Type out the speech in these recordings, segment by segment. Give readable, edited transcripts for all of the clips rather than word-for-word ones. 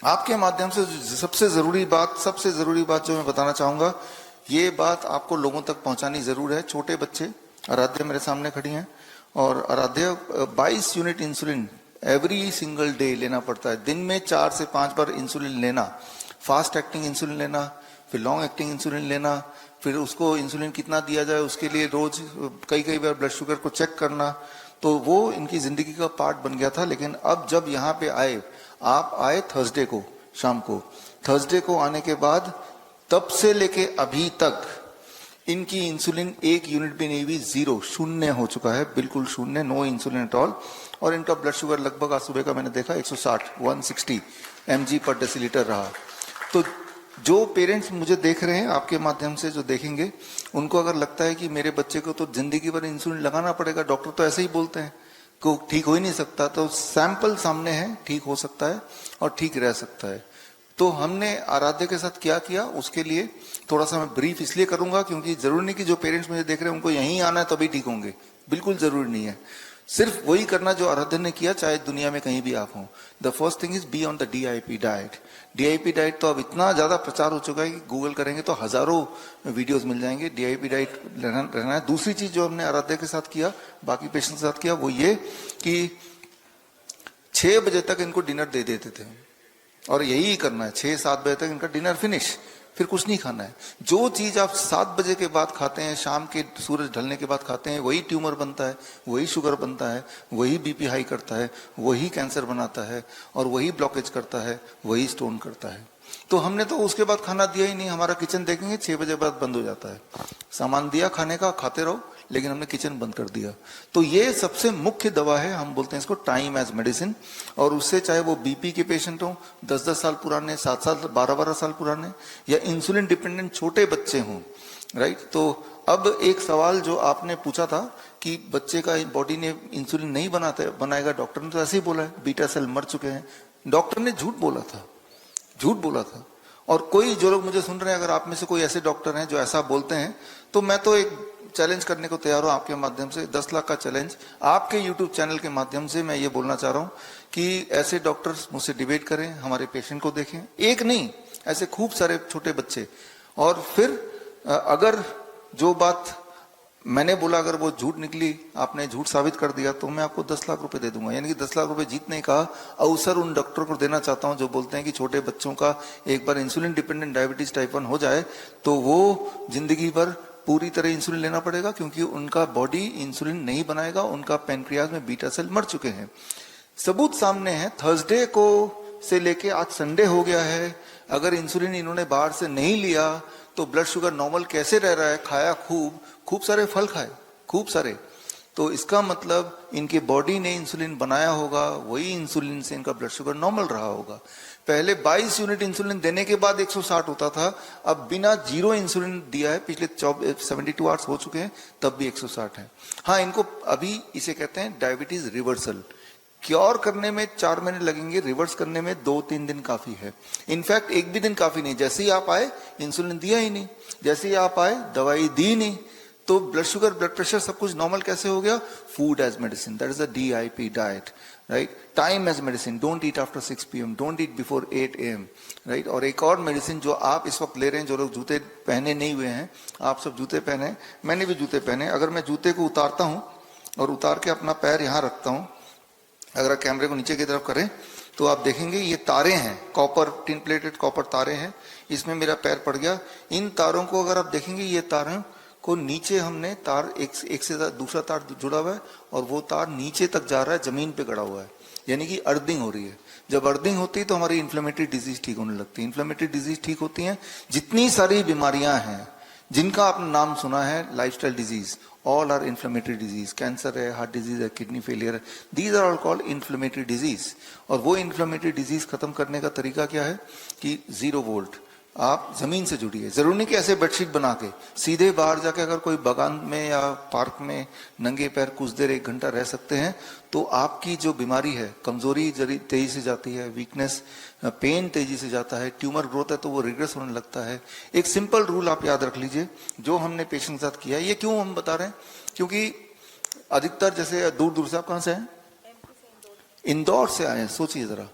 आपके माध्यम से सबसे जरूरी बात जो मैं बताना चाहूंगा, ये बात आपको लोगों तक पहुंचानी जरूर है। छोटे बच्चे, आराध्या मेरे सामने खड़ी हैं, और Aaradhya 22 unit insulin every single day लेना पड़ता है। दिन में 4 से 5 बार इंसुलिन लेना, फास्ट एक्टिंग इंसुलिन लेना, फिर लॉन्ग एक्टिंग इंसुलिन लेना, फिर उसको इंसुलिन कितना दिया जाए उसके लिए रोज कई बार ब्लड शुगर को चेक करना। तो वो इनकी जिंदगी का पार्ट बन गया था। लेकिन अब जब यहाँ पे आए, आप आए थर्सडे को शाम को, थर्सडे को आने के बाद तब से लेके अभी तक इनकी इंसुलिन 1 यूनिट भी नहीं हुई, 0 शून्य हो चुका है, बिल्कुल शून्य, नो इंसुलिन एट ऑल। और इनका ब्लड शुगर लगभग आज सुबह का मैंने देखा 160 mg पर डेसीलीटर रहा। तो जो पेरेंट्स मुझे देख रहे हैं, आपके माध्यम से जो देखेंगे, उनको अगर लगता है कि मेरे बच्चे को तो जिंदगी भर इंसुलिन लगाना पड़ेगा, डॉक्टर तो ऐसे ही बोलते हैं को ठीक हो ही नहीं सकता, तो सैंपल सामने है, ठीक हो सकता है और ठीक रह सकता है। तो हमने आराध्य के साथ क्या किया, उसके लिए थोड़ा सा मैं ब्रीफ इसलिए करूंगा क्योंकि जरूरी नहीं कि जो पेरेंट्स मुझे देख रहे हैं उनको यहीं आना है तभी ठीक होंगे, बिल्कुल जरूरी नहीं है। सिर्फ वही करना जो आराध्य ने किया, चाहे दुनिया में कहीं भी आप हों। The first thing is be on the DIP diet. DIP diet तो अब इतना ज्यादा प्रचार हो चुका है कि गूगल करेंगे तो हजारों वीडियोस मिल जाएंगे। DIP डाइट रहना है। दूसरी चीज जो हमने आराध्य के साथ किया, बाकी पेशेंट के साथ किया, वो ये कि 6 बजे तक इनको डिनर दे देते थे, और यही करना है, 6-7 बजे तक इनका डिनर फिनिश, फिर कुछ नहीं खाना है। जो चीज आप 7 बजे के बाद खाते हैं, शाम के सूरज ढलने के बाद खाते हैं, वही ट्यूमर बनता है, वही शुगर बनता है, वही BP हाई करता है, वही कैंसर बनाता है, और वही ब्लॉकेज करता है, वही स्टोन करता है। तो हमने तो उसके बाद खाना दिया ही नहीं। हमारा किचन देखेंगे 6 बजे बाद बंद हो जाता है, सामान दिया खाने का, खाते रहो, लेकिन हमने किचन बंद कर दिया। तो ये सबसे मुख्य दवा है, हम बोलते हैं इसको टाइम एज मेडिसिन। और उससे चाहे वो BP के पेशेंट हो, 10-10 साल पुराने, 7 साल 12-12 साल पुराने, या इंसुलिन डिपेंडेंट छोटे बच्चे हों, राइट। तो अब एक सवाल जो आपने पूछा था कि बच्चे का बॉडी ने इंसुलिन नहीं बनाएगा, डॉक्टर ने तो ऐसे ही बोला है, बीटा सेल मर चुके हैं। डॉक्टर ने झूठ बोला था। और कोई जो लोग मुझे सुन रहे हैं, अगर आप में से कोई ऐसे डॉक्टर हैं जो ऐसा बोलते हैं, तो मैं तो एक चैलेंज करने को तैयार हूं आपके माध्यम से, 10 लाख का चैलेंज आपके यूट्यूब चैनल के माध्यम से। मैं ये बोलना चाह रहा हूं कि ऐसे डॉक्टर्स मुझसे डिबेट करें, हमारे पेशेंट को देखें, एक नहीं, ऐसे खूब सारे छोटे बच्चे। और फिर अगर जो बात मैंने बोला अगर वो झूठ निकली, आपने झूठ साबित कर दिया, तो मैं आपको 10 लाख रुपए दे दूंगा। यानी कि 10 लाख रुपए जीतने का अवसर उन डॉक्टर को देना चाहता हूं जो बोलते हैं कि छोटे बच्चों का एक बार इंसुलिन डिपेंडेंट डायबिटीज टाइप 1 हो जाए तो वो जिंदगी भर पूरी तरह इंसुलिन लेना पड़ेगा, क्योंकि उनका बॉडी इंसुलिन नहीं बनाएगा, उनका पैनक्रियाज में बीटा सेल मर चुके हैं। सबूत सामने है। थर्सडे को से लेके आज संडे हो गया है, अगर इंसुलिन इन्होंने बाहर से नहीं लिया तो ब्लड शुगर नॉर्मल कैसे रह रहा है? खाया खूब सारे फल खाए, खूब सारे, तो इसका मतलब इनके बॉडी ने इंसुलिन बनाया होगा, वही इंसुलिन से इनका ब्लड शुगर नॉर्मल रहा होगा। पहले 22 यूनिट इंसुलिन देने के बाद 160 होता था, अब बिना 0 इंसुलिन दिया है, पिछले 72 आवर्स हो चुके हैं, तब भी 160 है। हाँ, इनको अभी इसे कहते हैं डायबिटीज रिवर्सल। क्योर करने में 4 महीने लगेंगे, रिवर्स करने में 2-3 दिन काफी है। इनफैक्ट एक भी दिन काफी नहीं। जैसे ही आप आए इंसुलिन दिया ही नहीं, जैसे ही आप आए दवाई दी नहीं, तो ब्लड शुगर, ब्लड प्रेशर सब कुछ नॉर्मल कैसे हो गया? Food as medicine, that is the DIP diet, right. Time as medicine, don't eat after 6 PM, don't eat before 8 AM, right. और एक और मेडिसिन जो आप इस वक्त ले रहे हैं, जो लोग जूते पहने नहीं हुए हैं, आप सब जूते पहने, मैंने भी जूते पहने। अगर मैं जूते को उतारता हूं और उतार के अपना पैर यहां रखता हूं, अगर कैमरे को नीचे की तरफ करें तो आप देखेंगे ये तारे हैं, कॉपर, टिन प्लेटेड कॉपर तारे हैं, इसमें मेरा पैर पड़ गया। इन तारों को अगर आप देखेंगे, ये तारों को नीचे हमने तार एक से दूसरा तार जुड़ा हुआ है, और वो तार नीचे तक जा रहा है, जमीन पे गड़ा हुआ है, यानी कि अर्थिंग हो रही है। जब अर्थिंग होती है तो हमारी इन्फ्लेमेटरी डिजीज ठीक होने लगती है। इन्फ्लेमेटरी डिजीज ठीक होती है, जितनी सारी बीमारियां हैं जिनका आपने नाम सुना है, lifestyle disease, all are inflammatory disease. Cancer है, हार्ट डिजीज है, किडनी फेलियर है, these are all called inflammatory disease. और वो इन्फ्लेमेटरी डिजीज खत्म करने का तरीका क्या है कि 0 वोल्ट, आप जमीन से जुड़िए। जरूरी नहीं कि ऐसे बेडशीट बना के सीधे बाहर जाके अगर कोई बागान में या पार्क में नंगे पैर कुछ देर 1 घंटा रह सकते हैं, तो आपकी जो बीमारी है, कमजोरी तेजी से जाती है, वीकनेस, पेन तेजी से जाता है, ट्यूमर ग्रोथ है तो वो रिग्रेस होने लगता है। एक सिंपल रूल आप याद रख लीजिए, जो हमने पेशेंट के साथ किया। ये क्यों हम बता रहे हैं? क्योंकि अधिकतर जैसे दूर दूर से, आप कहां से हैं? इंदौर से आए हैं, सोचिए जरा।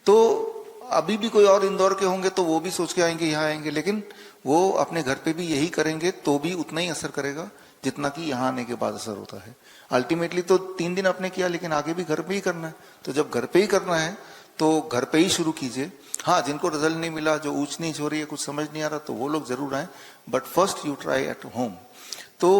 तो अभी भी कोई और इंदौर के होंगे तो वो भी सोच के आएंगे यहाँ आएंगे, लेकिन वो अपने घर पे भी यही करेंगे तो भी उतना ही असर करेगा जितना कि यहाँ आने के बाद असर होता है। अल्टीमेटली तो 3 दिन आपने किया, लेकिन आगे भी घर पे ही करना है। तो जब घर पे ही करना है तो घर पे ही शुरू कीजिए। हाँ, जिनको रिजल्ट नहीं मिला, जो ऊंच नीच हो रही है, कुछ समझ नहीं आ रहा, तो वो लोग जरूर आए, but first you try at home. तो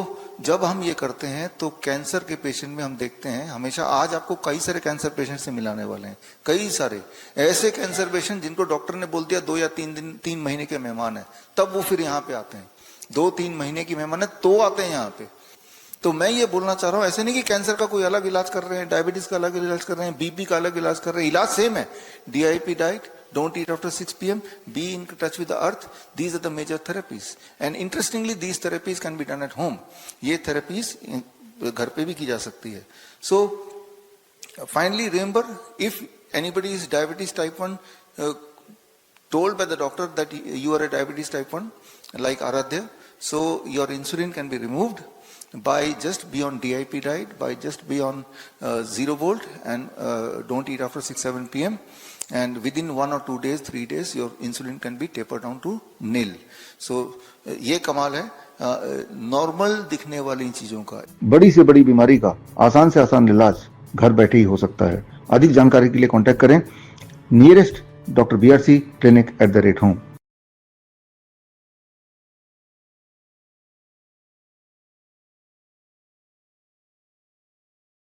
जब हम ये करते हैं तो कैंसर के पेशेंट में हम देखते हैं हमेशा, आज आपको कई सारे कैंसर पेशेंट से मिलाने वाले हैं, कई सारे ऐसे कैंसर पेशेंट जिनको डॉक्टर ने बोल दिया 2 या 3 महीने के मेहमान है, तब वो फिर यहाँ पे आते हैं। 2-3 महीने की मेहमान है तो आते हैं यहाँ पे। तो मैं ये बोलना चाह रहा हूँ, ऐसे नहीं कि कैंसर का कोई अलग इलाज कर रहे हैं, डायबिटीज का अलग इलाज कर रहे हैं, बीपी का अलग इलाज कर रहे हैं, इलाज सेम है। DIP diet, don't eat after 6 p.m, be in touch with the earth, these are the major therapies, and interestingly these therapies can be done at home. ये therapies घर पे भी की जा सकती है। So finally remember, if anybody is diabetes type 1, told by the doctor that you are a diabetes type 1 like Aradhya, so your insulin can be removed by just be on DIP diet, by just be on 0 volt, and don't eat after 6-7 p.m, and within 1 or 2 days, 3 days, your insulin can be tapered down to nil. So ये कमाल है normal दिखने वाली चीजों का। बड़ी से बड़ी बीमारी का आसान से आसान इलाज घर बैठे ही हो सकता है। अधिक जानकारी के लिए कांटेक्ट करें nearest doctor BRC clinic @home।